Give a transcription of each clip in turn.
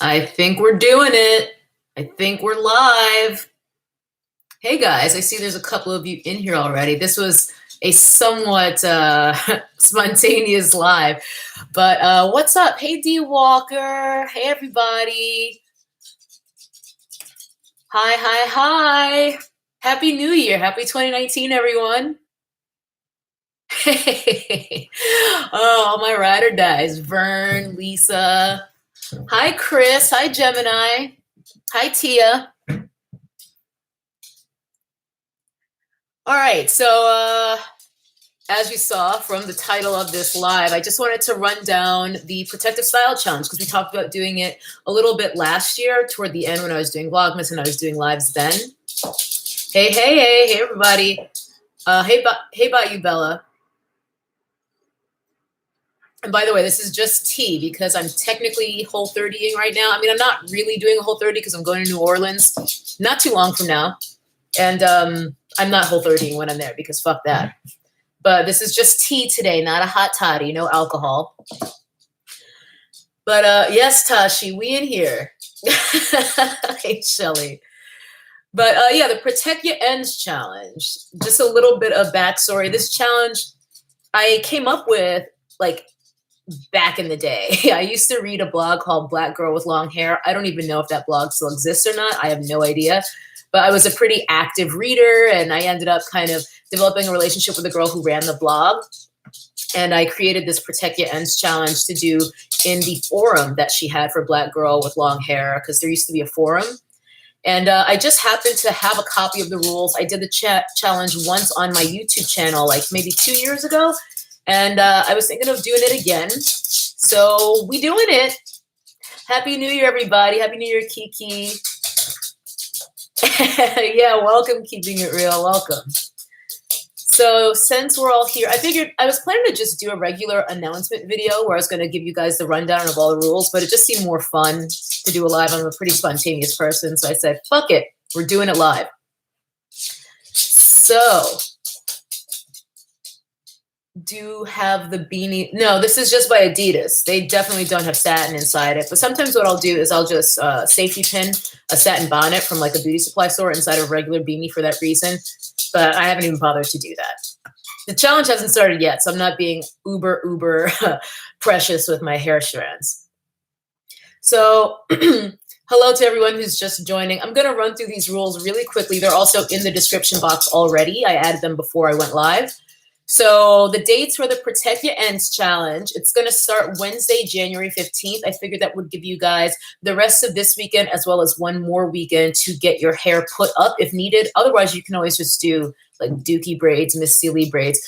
I think we're doing it. I think we're live. Hey guys, I see there's a couple of you in here already. This was a somewhat spontaneous live, but what's up? Hey D Walker. Hey everybody. Hi, hi, hi. Happy New Year. Happy 2019, everyone. Hey. Oh, all my ride or dies. Vern, Lisa. Hi, Chris. Hi, Gemini. Hi, Tia. All right, so as you saw from the title of this live, I just wanted to run down the Protective Style Challenge because we talked about doing it a little bit last year toward the end when I was doing Vlogmas and I was doing lives then. Hey, hey, hey, hey, everybody. Hey, Bayou Bella. And by the way, this is just tea because I'm technically Whole 30ing right now. I mean, I'm not really doing a Whole 30 because I'm going to New Orleans not too long from now. And I'm not Whole 30ing when I'm there because fuck that. But this is just tea today, not a hot toddy, no alcohol. But yes, Tashi, we in here. Hey, Shelly. But yeah, the Protect Your Ends Challenge. Just a little bit of backstory. This challenge I came up with like back in the day. I used to read a blog called Black Girl with Long Hair. I don't even know if that blog still exists or not. I have no idea. But I was a pretty active reader, and I ended up kind of developing a relationship with a girl who ran the blog. And I created this Protect Your Ends challenge to do in the forum that she had for Black Girl with Long Hair, because there used to be a forum. And I just happened to have a copy of the rules. I did the challenge once on my YouTube channel, like maybe 2 years ago. And I was thinking of doing it again. So we doing it. Happy New Year, everybody. Happy New Year, Kiki. Yeah, welcome, Keeping It Real. Welcome. So since we're all here, I figured I was planning to just do a regular announcement video where I was going to give you guys the rundown of all the rules, but it just seemed more fun to do a live. I'm a pretty spontaneous person, so I said, fuck it. We're doing it live. So do have the beanie. No, this is just by Adidas. They definitely don't have satin inside it. But sometimes what I'll do is I'll just safety pin a satin bonnet from like a beauty supply store inside a regular beanie for that reason. But I haven't even bothered to do that. The challenge hasn't started yet, so I'm not being uber precious with my hair strands. So hello to everyone who's just joining. I'm going to run through these rules really quickly. They're also in the description box already. I added them before I went live. So the dates for the Protect Your Ends Challenge, it's going to start Wednesday, January 15th. I figured that would give you guys the rest of this weekend as well as one more weekend to get your hair put up if needed. Otherwise, you can always just do like Dookie braids, Miss Sealy braids.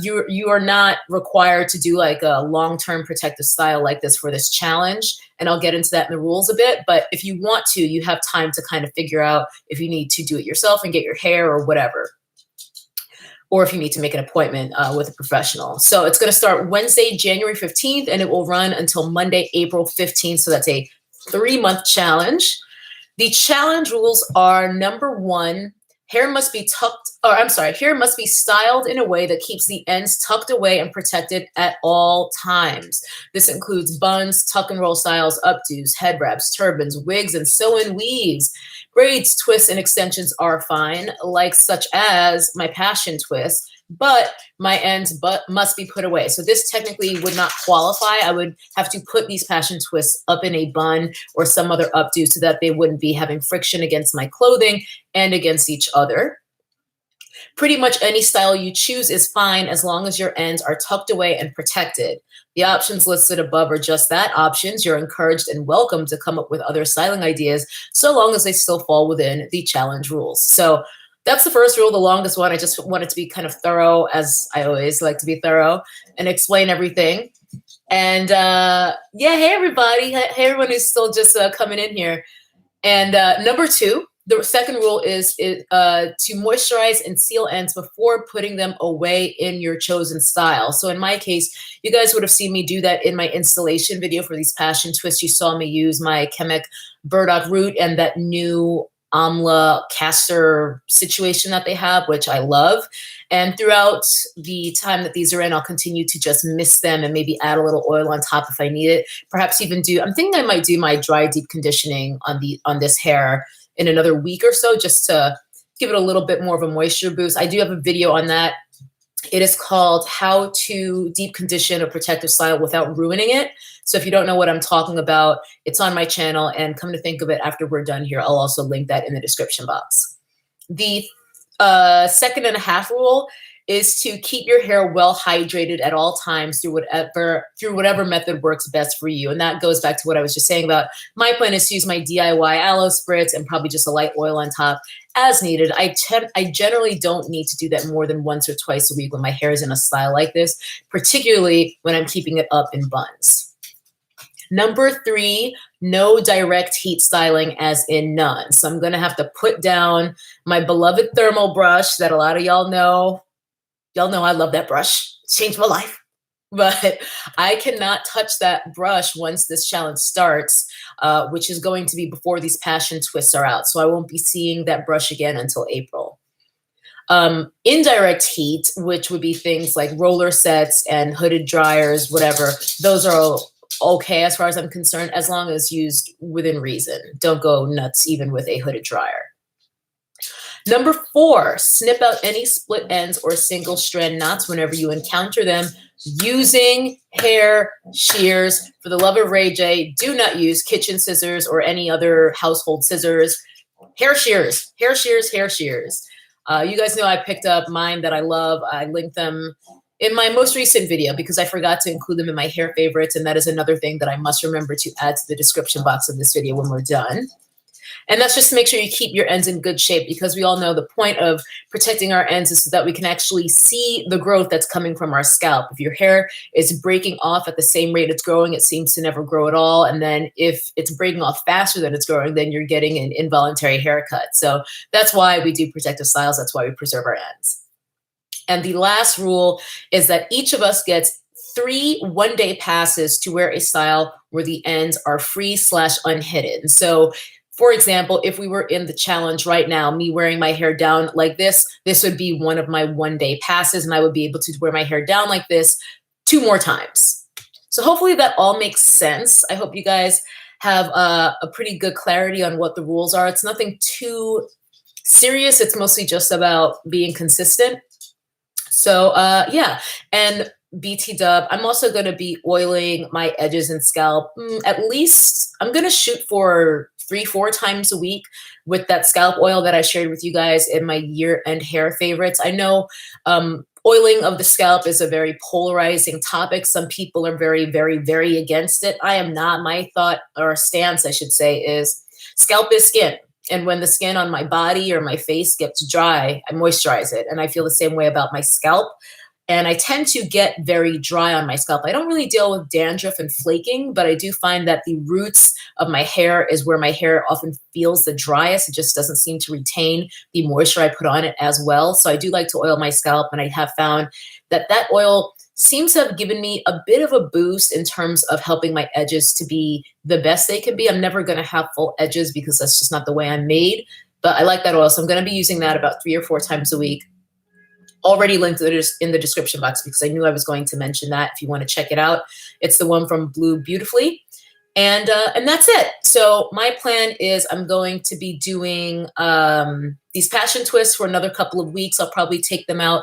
You are not required to do like a long-term protective style like this for this challenge. And I'll get into that in the rules a bit. But if you want to, you have time to kind of figure out if you need to do it yourself and get your hair or whatever, or if you need to make an appointment with a professional. So it's going to start Wednesday, January 15th, and it will run until Monday, April 15th. So that's a 3-month challenge. The challenge rules are: number 1, hair must be hair must be styled in a way that keeps the ends tucked away and protected at all times. This includes buns, tuck and roll styles, updos, head wraps, turbans, wigs, and sew-in weaves. Braids, twists, and extensions are fine, like such as my passion twist, but my ends must be put away. So this technically would not qualify. I would have to put these passion twists up in a bun or some other updo so that they wouldn't be having friction against my clothing and against each other. Pretty much any style you choose is fine as long as your ends are tucked away and protected. The options listed above are just that, options. You're encouraged and welcome to come up with other styling ideas so long as they still fall within the challenge rules. So that's the first rule, the longest one. I just wanted to be kind of thorough, as I always like to be thorough, and explain everything. And yeah, hey everybody. Hey everyone who's still just coming in here. And number 2, the second rule is to moisturize and seal ends before putting them away in your chosen style. So in my case, you guys would have seen me do that in my installation video for these passion twists. You saw me use my Chemic burdock root and that new amla castor situation that they have, which I love. And throughout the time that these are in, I'll continue to just mist them and maybe add a little oil on top if I need it. Perhaps even I'm thinking I might do my dry deep conditioning on this hair in another week or so, just to give it a little bit more of a moisture boost. I do have a video on that. It is called How to Deep Condition a Protective Style Without Ruining It. So if you don't know what I'm talking about, it's on my channel. And come to think of it, after we're done here, I'll also link that in the description box. The second and a half rule is to keep your hair well hydrated at all times through whatever method works best for you. And that goes back to what I was just saying about my plan is to use my DIY aloe spritz and probably just a light oil on top as needed. I generally don't need to do that more than once or twice a week when my hair is in a style like this, particularly when I'm keeping it up in buns. Number 3, no direct heat styling, as in none. So I'm going to have to put down my beloved thermal brush that a lot of y'all know. Y'all know I love that brush. It's changed my life. But I cannot touch that brush once this challenge starts, which is going to be before these passion twists are out. So I won't be seeing that brush again until April. Indirect heat, which would be things like roller sets and hooded dryers, whatever, those are okay as far as I'm concerned, as long as used within reason. Don't go nuts even with a hooded dryer. Number 4, snip out any split ends or single strand knots whenever you encounter them using hair shears. For the love of Ray J, do not use kitchen scissors or any other household scissors. Hair shears, hair shears, hair shears. You guys know I picked up mine that I love. I linked them in my most recent video because I forgot to include them in my hair favorites. And that is another thing that I must remember to add to the description box of this video when we're done. And that's just to make sure you keep your ends in good shape, because we all know the point of protecting our ends is so that we can actually see the growth that's coming from our scalp. If your hair is breaking off at the same rate it's growing, it seems to never grow at all. And then if it's breaking off faster than it's growing, then you're getting an involuntary haircut. So that's why we do protective styles. That's why we preserve our ends. And the last rule is that each of us gets 3 one-day passes to wear a style where the ends are free/unhidden. So for example, if we were in the challenge right now, me wearing my hair down like this would be one of my one-day passes, and I would be able to wear my hair down like this 2 more times. So hopefully that all makes sense. I hope you guys have a pretty good clarity on what the rules are. It's nothing too serious. It's mostly just about being consistent. So yeah, and BT dub, I'm also going to be oiling my edges and scalp. At least I'm going to shoot for 3-4 times a week with that scalp oil that I shared with you guys in my year-end hair favorites. I know oiling of the scalp is a very polarizing topic. Some people are very, very, very against it. I am not. My thought, or stance, I should say, is scalp is skin. And when the skin on my body or my face gets dry, I moisturize it. And I feel the same way about my scalp. And I tend to get very dry on my scalp. I don't really deal with dandruff and flaking, but I do find that the roots of my hair is where my hair often feels the driest. It just doesn't seem to retain the moisture I put on it as well. So I do like to oil my scalp, and I have found that that oil seems to have given me a bit of a boost in terms of helping my edges to be the best they can be. I'm never going to have full edges because that's just not the way I'm made, but I like that oil. So I'm going to be using that about 3 or 4 times a week. Already linked in the description box because I knew I was going to mention that if you want to check it out. It's the one from Blue Beautifully. And that's it. So my plan is I'm going to be doing these passion twists for another couple of weeks. I'll probably take them out.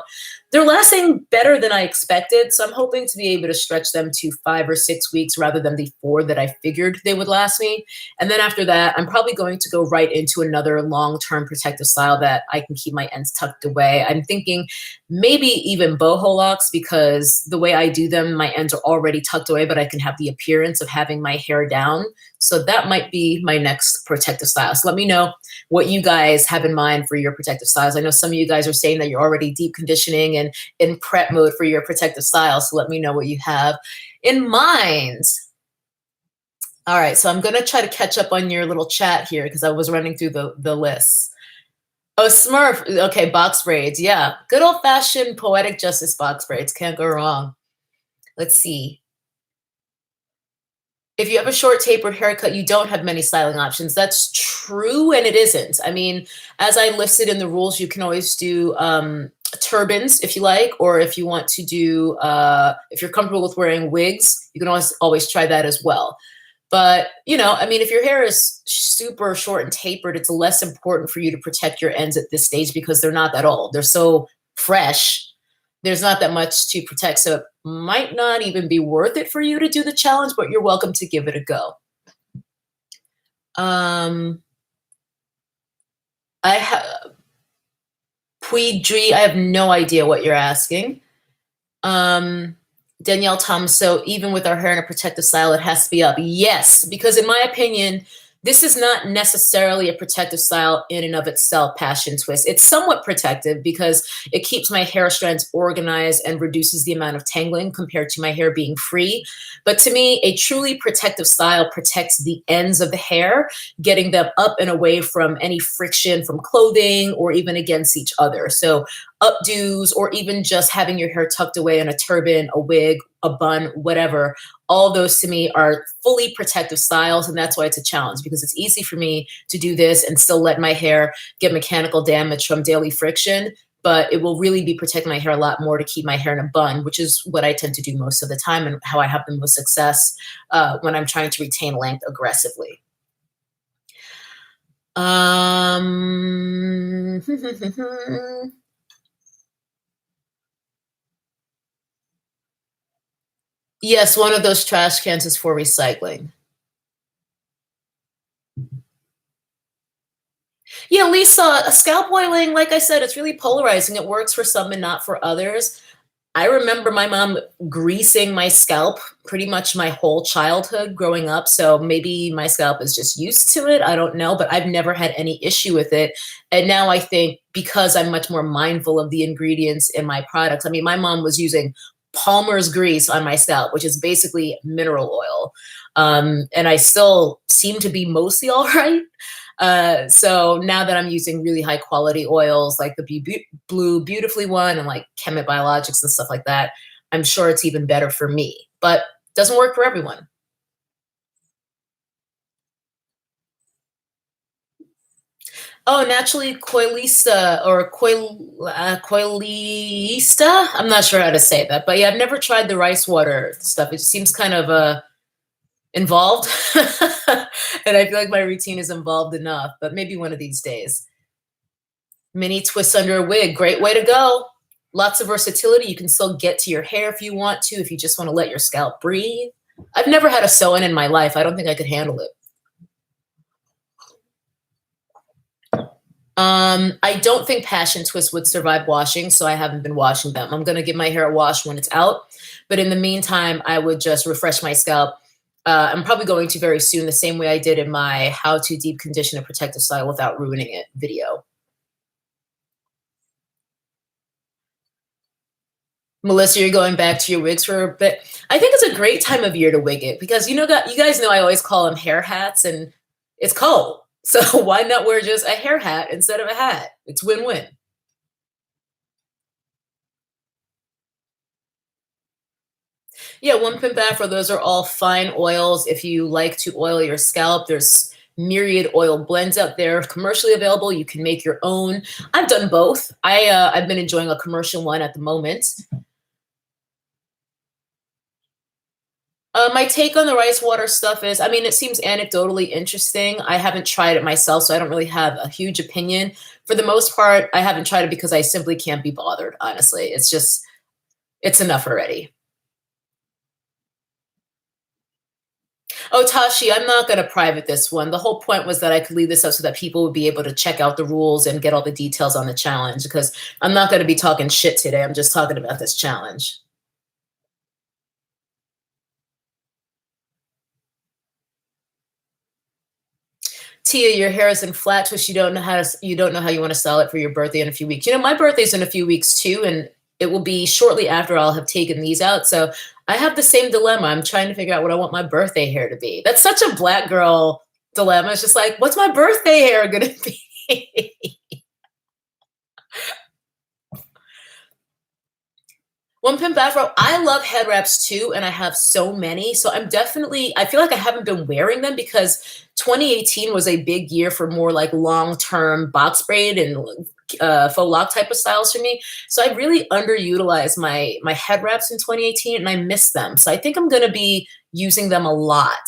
They're lasting better than I expected, so I'm hoping to be able to stretch them to 5 or 6 weeks rather than the 4 that I figured they would last me. And then after that, I'm probably going to go right into another long-term protective style that I can keep my ends tucked away. I'm thinking maybe even boho locks, because the way I do them, my ends are already tucked away, but I can have the appearance of having my hair down. So that might be my next protective style. So let me know what you guys have in mind for your protective styles. I know some of you guys are saying that you're already deep conditioning and in prep mode for your protective style. So let me know what you have in mind. All right, so I'm going to try to catch up on your little chat here because I was running through the lists. Oh, Smurf. Okay, box braids. Yeah, good old-fashioned poetic justice box braids. Can't go wrong. Let's see. If you have a short tapered haircut, you don't have many styling options. That's true, and it isn't. I mean, as I listed in the rules, you can always do turbans if you like, or if you want to do, if you're comfortable with wearing wigs, you can always try that as well. But I mean, if your hair is super short and tapered, it's less important for you to protect your ends at this stage because they're not that old. They're so fresh. There's not that much to protect. So it might not even be worth it for you to do the challenge, but you're welcome to give it a go. Um, I have Puidri. I have no idea what you're asking. Um, Danielle Tom. So even with our hair in a protective style, it has to be up. Yes, because in my opinion, this is not necessarily a protective style in and of itself, passion twist. It's somewhat protective because it keeps my hair strands organized and reduces the amount of tangling compared to my hair being free. But to me, a truly protective style protects the ends of the hair, getting them up and away from any friction from clothing or even against each other. So updos, or even just having your hair tucked away in a turban, a wig, a bun, whatever, all those to me are fully protective styles. And that's why it's a challenge, because it's easy for me to do this and still let my hair get mechanical damage from daily friction. But it will really be protecting my hair a lot more to keep my hair in a bun, which is what I tend to do most of the time and how I have the most success when I'm trying to retain length aggressively. Yes, one of those trash cans is for recycling. Yeah, Lisa, scalp oiling, like I said, it's really polarizing. It works for some and not for others. I remember my mom greasing my scalp pretty much my whole childhood growing up. So maybe my scalp is just used to it. I don't know, but I've never had any issue with it. And now I think because I'm much more mindful of the ingredients in my products. I mean, my mom was using Palmer's grease on my scalp, which is basically mineral oil. And I still seem to be mostly all right. So now that I'm using really high quality oils like the Blue Beautifully one and like Chemet Biologics and stuff like that, I'm sure it's even better for me, but doesn't work for everyone. Oh, naturally coilista or coilista. I'm not sure how to say that, but yeah, I've never tried the rice water stuff. It seems kind of involved, and I feel like my routine is involved enough. But maybe one of these days. Mini twists under a wig, great way to go. Lots of versatility. You can still get to your hair if you want to, if you just want to let your scalp breathe. I've never had a sew-in in my life. I don't think I could handle it. I don't think passion twists would survive washing, so I haven't been washing them. I'm gonna give my hair a wash when it's out, but in the meantime, I would just refresh my scalp. I'm probably going to very soon, the same way I did in my how to deep condition a protective style without ruining it video. Melissa, you're going back to your wigs for a bit. I think it's a great time of year to wig it because you guys know I always call them hair hats, and it's cold. So why not wear just a hair hat instead of a hat? It's win-win. Yeah, one pimp afro, those are all fine oils. If you like to oil your scalp, there's myriad oil blends out there commercially available. You can make your own. I've done both. I've been enjoying a commercial one at the moment. My take on the rice water stuff is, I mean, it seems anecdotally interesting. I haven't tried it myself, so I don't really have a huge opinion. For the most part, I haven't tried it because I simply can't be bothered, honestly. It's enough already. Oh, Tashi, I'm not going to private this one. The whole point was that I could leave this up so that people would be able to check out the rules and get all the details on the challenge, because I'm not going to be talking shit today. I'm just talking about this challenge. Tia, your hair is in flat twist. You don't know how you want to style it for your birthday in a few weeks. My birthday's in a few weeks too, and it will be shortly after I'll have taken these out. So I have the same dilemma. I'm trying to figure out what I want my birthday hair to be. That's such a black girl dilemma. It's just like, what's my birthday hair gonna be? One pimp afro. I love head wraps too, and I have so many. So I'm definitely, I feel like I haven't been wearing them because 2018 was a big year for more like long-term box braid and faux lock type of styles for me. So I really underutilized my head wraps in 2018 and I miss them. So I think I'm gonna be using them a lot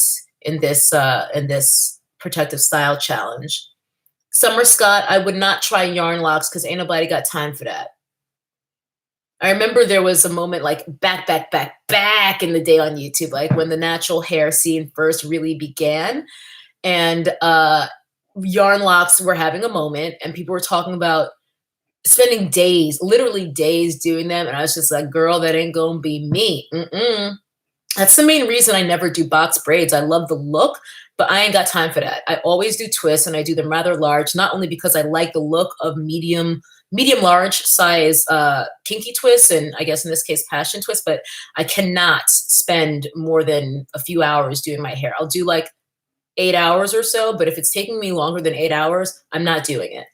in this protective style challenge. Summer Scott, I would not try yarn locks because ain't nobody got time for that. I remember there was a moment like back in the day on YouTube, like when the natural hair scene first really began, and yarn locks were having a moment, and people were talking about spending days, literally days doing them, and I was just like, "Girl, that ain't gonna be me." Mm-mm. That's the main reason I never do box braids. I love the look, but I ain't got time for that. I always do twists and I do them rather large, not only because I like the look of medium large size kinky twists and I guess in this case passion twists, but I cannot spend more than a few hours doing my hair. I'll do like 8 hours or so, but if it's taking me longer than 8 hours, I'm not doing it.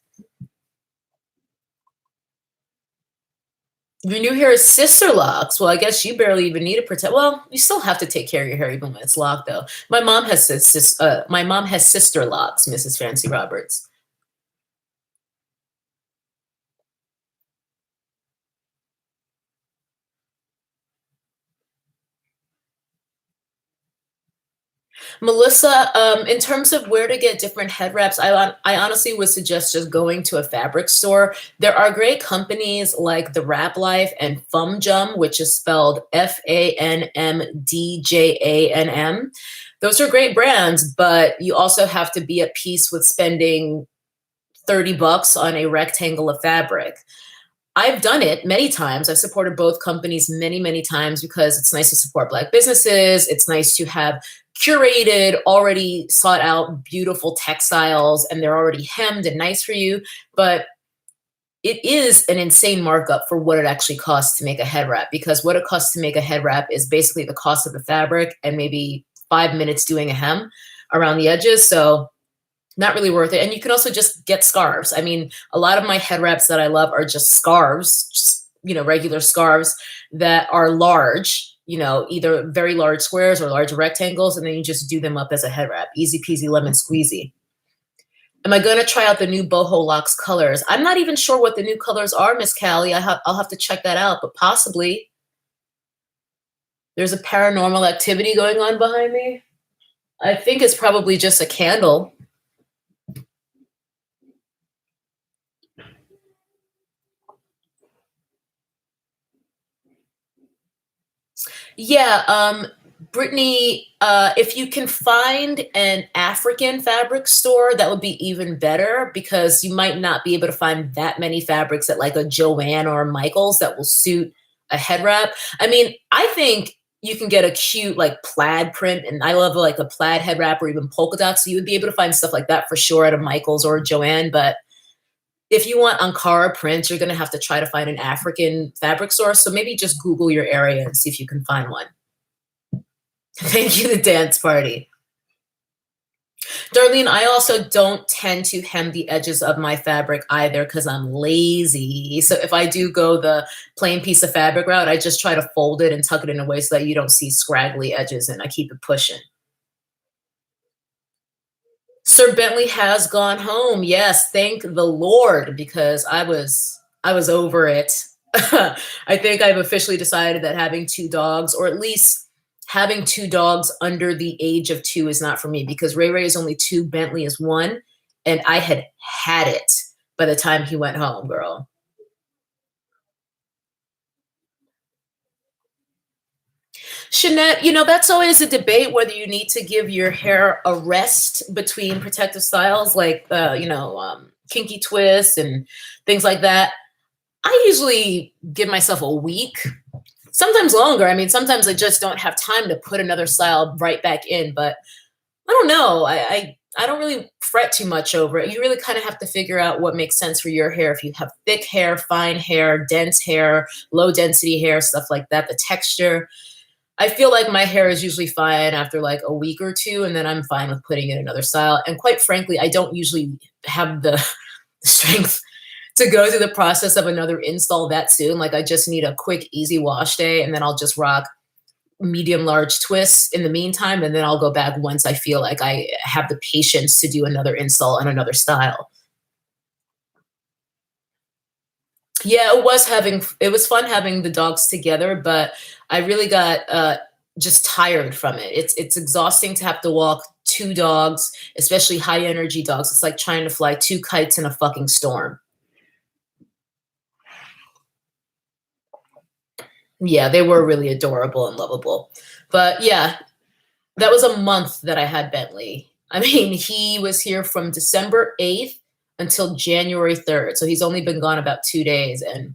Your new hair is sister locks. Well, I guess you barely even need to protect. Well, you still have to take care of your hair even when it's locked, though. My mom has sister locks, Mrs. Fancy Roberts. Melissa, in terms of where to get different head wraps, I honestly would suggest just going to a fabric store. There are great companies like The Wrap Life and Fumjum, which is spelled FANMDJANM. Those are great brands, but you also have to be at peace with spending 30 bucks on a rectangle of fabric. I've done it many times. I've supported both companies many, many times because it's nice to support Black businesses. It's nice to have curated, already sought out, beautiful textiles, and they're already hemmed and nice for you. But it is an insane markup for what it actually costs to make a head wrap because what it costs to make a head wrap is basically the cost of the fabric and maybe 5 minutes doing a hem around the edges. So not really worth it. And you can also just get scarves. I mean, a lot of my head wraps that I love are just scarves, just, regular scarves that are large, either very large squares or large rectangles. And then you just do them up as a head wrap. Easy peasy lemon squeezy. Am I going to try out the new boho locks colors? I'm not even sure what the new colors are, Miss Callie. I'll have to check that out, but possibly. There's a paranormal activity going on behind me. I think it's probably just a candle. Yeah, Brittany, if you can find an African fabric store, that would be even better because you might not be able to find that many fabrics at like a Joann or a Michaels that will suit a head wrap. I mean, I think you can get a cute like plaid print, and I love like a plaid head wrap or even polka dots. So you would be able to find stuff like that for sure at a Michaels or a Joann, but if you want Ankara prints, you're going to have to try to find an African fabric store. So maybe just Google your area and see if you can find one. Thank you, the dance party. Darlene, I also don't tend to hem the edges of my fabric either because I'm lazy. So if I do go the plain piece of fabric route, I just try to fold it and tuck it in a way so that you don't see scraggly edges and I keep it pushing. Sir Bentley has gone home. Yes, thank the Lord, because I was over it. I think I've officially decided that having two dogs, or at least having two dogs under the age of two, is not for me because Ray Ray is only two, Bentley is one, and I had it by the time he went home, girl. Shanette, that's always a debate whether you need to give your hair a rest between protective styles like, kinky twists and things like that. I usually give myself a week, sometimes longer. I mean, sometimes I just don't have time to put another style right back in, but I don't know. I don't really fret too much over it. You really kind of have to figure out what makes sense for your hair. If you have thick hair, fine hair, dense hair, low density hair, stuff like that, the texture. I feel like my hair is usually fine after like a week or two, and then I'm fine with putting in another style. And quite frankly, I don't usually have the strength to go through the process of another install that soon. Like I just need a quick, easy wash day, and then I'll just rock medium large twists in the meantime, and then I'll go back once I feel like I have the patience to do another install and another style. Yeah, it was fun having the dogs together, but I really got just tired from it. It's exhausting to have to walk two dogs, especially high energy dogs. It's like trying to fly two kites in a fucking storm. Yeah, they were really adorable and lovable. But yeah, that was a month that I had Bentley. I mean, he was here from December 8th until January 3rd. So he's only been gone about 2 days. And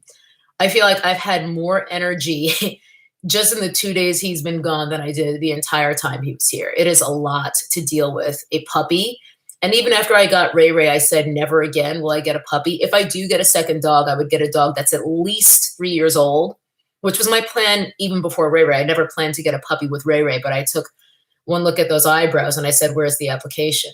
I feel like I've had more energy just in the 2 days he's been gone than I did the entire time he was here. It is a lot to deal with a puppy. And even after I got Ray Ray, I said, never again will I get a puppy. If I do get a second dog, I would get a dog that's at least 3 years old, which was my plan even before Ray Ray. I never planned to get a puppy with Ray Ray, but I took one look at those eyebrows and I said, where's the application?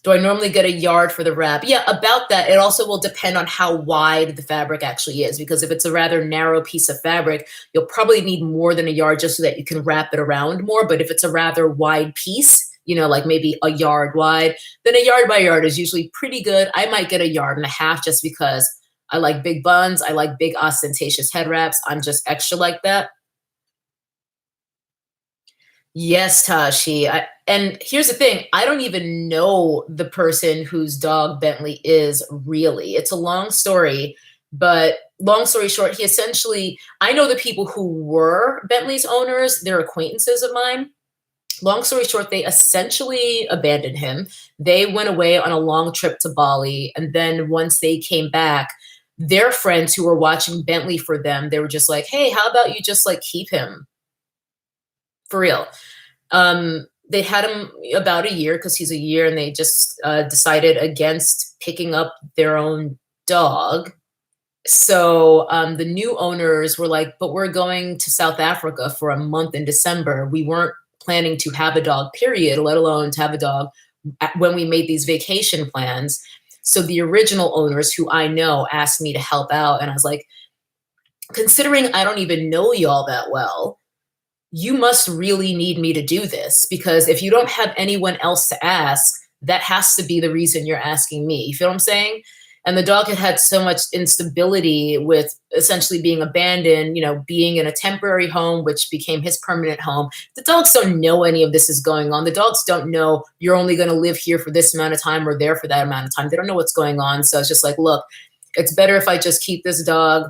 Do I normally get a yard for the wrap? Yeah, about that. It also will depend on how wide the fabric actually is, because if it's a rather narrow piece of fabric, you'll probably need more than a yard just so that you can wrap it around more. But if it's a rather wide piece, like maybe a yard wide, then a yard by yard is usually pretty good. I might get a yard and a half just because I like big buns. I like big ostentatious head wraps. I'm just extra like that. Yes, Tashi. And here's the thing, I don't even know the person whose dog Bentley is really. It's a long story, but long story short, I know the people who were Bentley's owners, they're acquaintances of mine. Long story short, they essentially abandoned him. They went away on a long trip to Bali. And then once they came back, their friends who were watching Bentley for them, they were just like, hey, how about you just like keep him? For real. They had him about a year because he's a year, and they just decided against picking up their own dog. So the new owners were like, but we're going to South Africa for a month in December. We weren't planning to have a dog, period, let alone to have a dog when we made these vacation plans. So the original owners, who I know, asked me to help out. And I was like, considering I don't even know y'all that well, you must really need me to do this, because if you don't have anyone else to ask, that has to be the reason you're asking me. You feel what I'm saying? And the dog had had so much instability with essentially being abandoned, being in a temporary home, which became his permanent home. The dogs don't know any of this is going on. The dogs don't know you're only going to live here for this amount of time or there for that amount of time. They don't know what's going on. So it's just like, look, it's better if I just keep this dog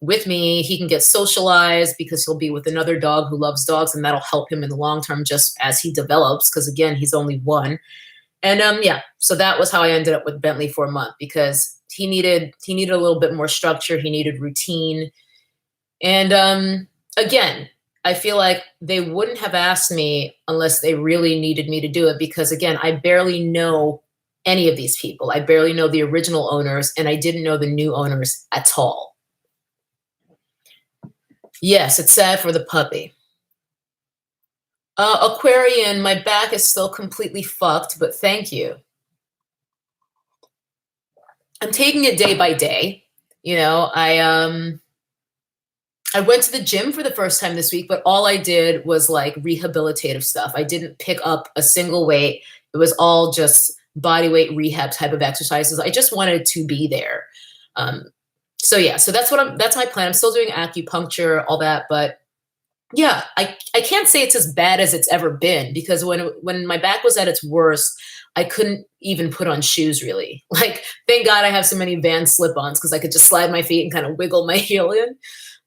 with me. He can get socialized because he'll be with another dog who loves dogs, and that'll help him in the long term just as he develops, because again, he's only one. And yeah, so that was how I ended up with Bentley for a month, because he needed a little bit more structure. He needed routine. And again, I feel like they wouldn't have asked me unless they really needed me to do it, because again, I barely know any of these people. I barely know the original owners, and I didn't know the new owners at all. Yes, it's sad for the puppy. Aquarian, my back is still completely fucked, but thank you. I'm taking it day by day. I went to the gym for the first time this week, but all I did was like rehabilitative stuff. I didn't pick up a single weight. It was all just body weight rehab type of exercises. I just wanted to be there. So yeah, so that's my plan. I'm still doing acupuncture, all that, but yeah, I can't say it's as bad as it's ever been, because when my back was at its worst, I couldn't even put on shoes really. Like, thank God I have so many Vans slip-ons, because I could just slide my feet and kind of wiggle my heel in.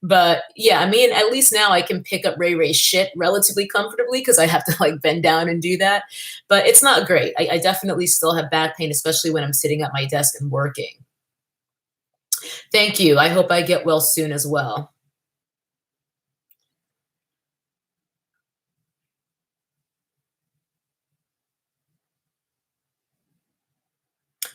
But yeah, I mean, at least now I can pick up Ray Ray's shit relatively comfortably, because I have to like bend down and do that. But it's not great. I definitely still have back pain, especially when I'm sitting at my desk and working. Thank you. I hope I get well soon as well.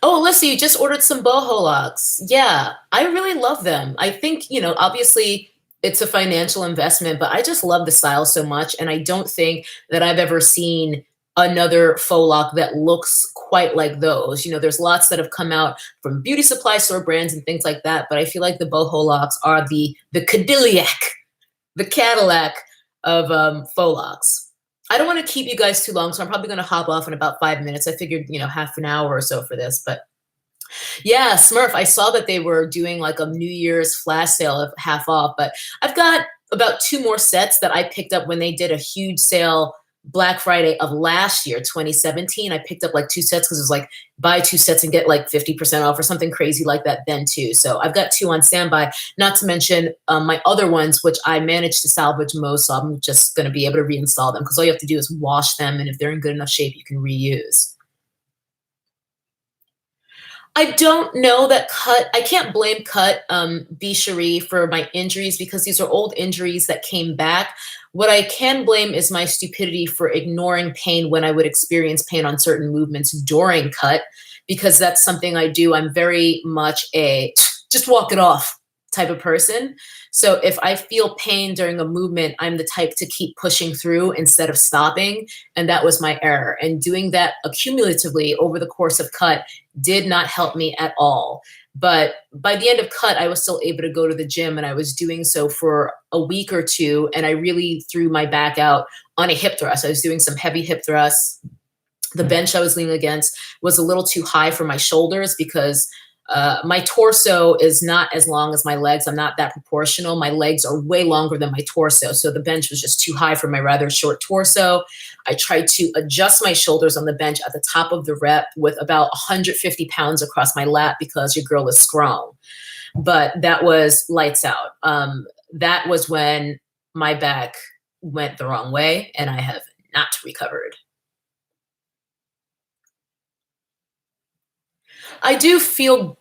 Oh, Alyssa, you just ordered some boho locks. Yeah, I really love them. I think, obviously it's a financial investment, but I just love the style so much. And I don't think that I've ever seen another faux lock that looks quite like those. You know, there's lots that have come out from beauty supply store brands and things like that, but I feel like the boho locks are the Cadillac, the Cadillac of faux locks. I don't want to keep you guys too long, so I'm probably going to hop off in about 5 minutes. I figured, you know, half an hour or so for this, but yeah, Smurf, I saw that they were doing like a New Year's flash sale of half off, but I've got about two more sets that I picked up when they did a huge sale Black Friday of last year, 2017. I picked up like two sets because it was like buy two sets and get like 50% off or something crazy like that then too. So I've got two on standby, not to mention my other ones, which I managed to salvage most. So I'm just going to be able to reinstall them because all you have to do is wash them. And if they're in good enough shape, you can reuse. I don't know that Cut, I can't blame Cut B. Cherie for my injuries because these are old injuries that came back. What I can blame is my stupidity for ignoring pain when I would experience pain on certain movements during Cut, because that's something I do. I'm very much a just walk it off type of person. So if I feel pain during a movement, I'm the type to keep pushing through instead of stopping. And that was my error. And doing that accumulatively over the course of Cut did not help me at all. But by the end of Cut, I was still able to go to the gym, and I was doing so for a week or two. And I really threw my back out on a hip thrust. I was doing some heavy hip thrusts. The bench I was leaning against was a little too high for my shoulders because my torso is not as long as my legs. I'm not that proportional. My legs are way longer than my torso. So the bench was just too high for my rather short torso. I tried to adjust my shoulders on the bench at the top of the rep with about 150 pounds across my lap because your girl is strong. But that was lights out. That was when my back went the wrong way, and I have not recovered. I do feel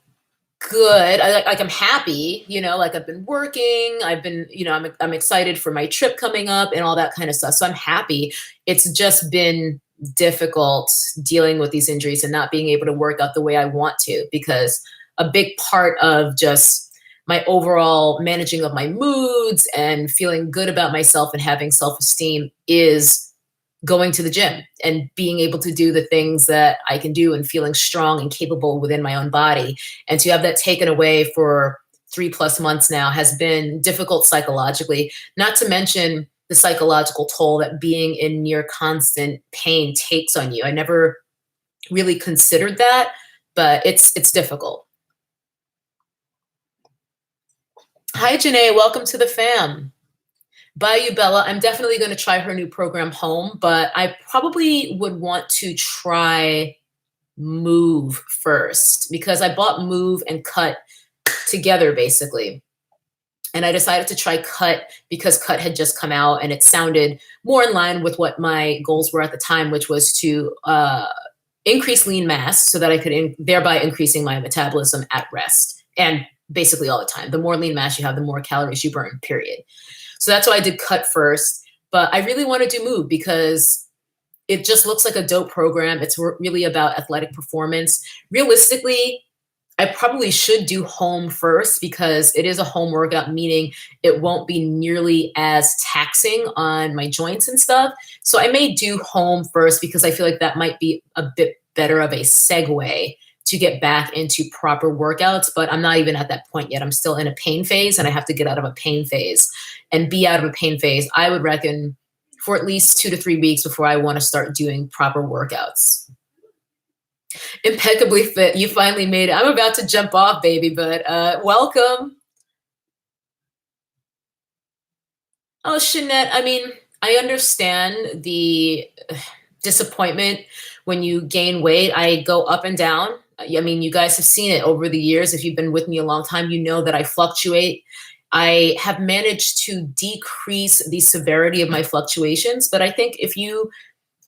good. I'm happy, you know, like I've been working, I've been, you know, I'm excited for my trip coming up and all that kind of stuff. So I'm happy. It's just been difficult dealing with these injuries and not being able to work out the way I want to, because a big part of just my overall managing of my moods and feeling good about myself and having self-esteem is going to the gym and being able to do the things that I can do and feeling strong and capable within my own body. And to have that taken away for 3+ months now has been difficult psychologically, not to mention the psychological toll that being in near constant pain takes on you. I never really considered that, but it's difficult. Hi, Janae. Welcome to the fam. Bayou Bella, I'm definitely going to try her new program Home, but I probably would want to try Move first because I bought Move and Cut together basically. And I decided to try Cut because Cut had just come out and it sounded more in line with what my goals were at the time, which was to increase lean mass so that I could thereby increasing my metabolism at rest and basically all the time. The more lean mass you have, the more calories you burn, period. So that's why I did Cut first, but I really want to do Move because it just looks like a dope program. It's really about athletic performance. Realistically, I probably should do Home first because it is a home workout, meaning it won't be nearly as taxing on my joints and stuff. So I may do Home first because I feel like that might be a bit better of a segue to get back into proper workouts, but I'm not even at that point yet. I'm still in a pain phase and I have to get out of a pain phase and be out of a pain phase. I would reckon for at least 2 to 3 weeks before I want to start doing proper workouts. Impeccably fit. You finally made it. I'm about to jump off, baby, but welcome. Oh, Shanette, I mean, I understand the disappointment when you gain weight. I go up and down. I mean, you guys have seen it over the years. If you've been with me a long time, you know that I fluctuate. I have managed to decrease the severity of my fluctuations, but I think if you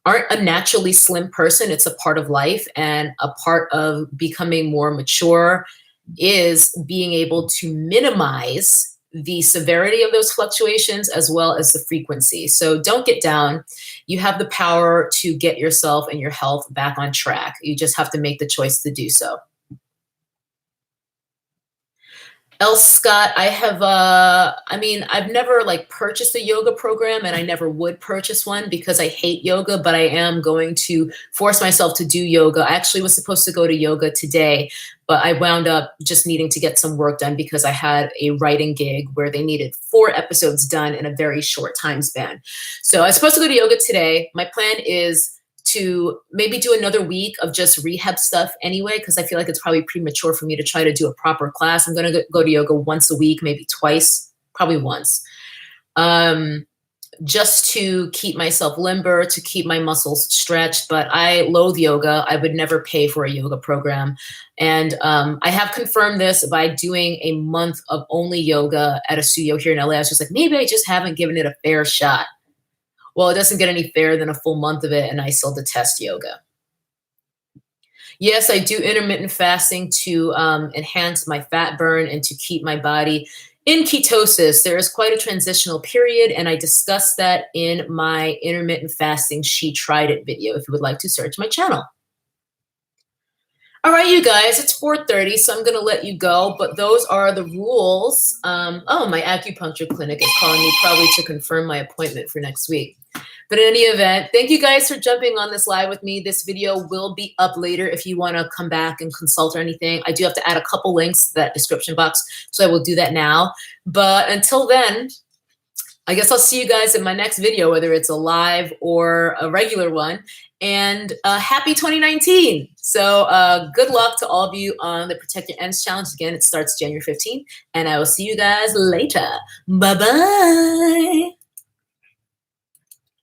aren't a naturally slim person, it's a part of life, and a part of becoming more mature is being able to minimize the severity of those fluctuations as well as the frequency. So don't get down. You have the power to get yourself and your health back on track. You just have to make the choice to do so. else, Scott, I have, I mean, I've never like purchased a yoga program, and I never would purchase one because I hate yoga, but I am going to force myself to do yoga. I actually was supposed to go to yoga today, but I wound up just needing to get some work done because I had a writing gig where they needed 4 episodes done in a very short time span. So I was supposed to go to yoga today. My plan is to maybe do another week of just rehab stuff anyway, because I feel like it's probably premature for me to try to do a proper class. I'm going to go to yoga once a week, maybe twice, probably once, just to keep myself limber, to keep my muscles stretched. But I loathe yoga. I would never pay for a yoga program. And I have confirmed this by doing a month of only yoga at a studio here in LA. I was just like, maybe I just haven't given it a fair shot. Well, it doesn't get any fairer than a full month of it, and I still detest yoga. Yes, I do intermittent fasting to enhance my fat burn and to keep my body in ketosis. There is quite a transitional period, and I discussed that in my intermittent fasting She Tried It video, if you would like to search my channel. All right, you guys, it's 4:30, so I'm going to let you go, but those are the rules. Oh, my acupuncture clinic is calling me probably to confirm my appointment for next week. But in any event, thank you guys for jumping on this live with me. This video will be up later if you want to come back and consult or anything. I do have to add a couple links to that description box, so I will do that now. But until then, I guess I'll see you guys in my next video, whether it's a live or a regular one. And happy 2019. So good luck to all of you on the Protect Your Ends Challenge. Again, it starts January 15th. And I will see you guys later. Bye-bye.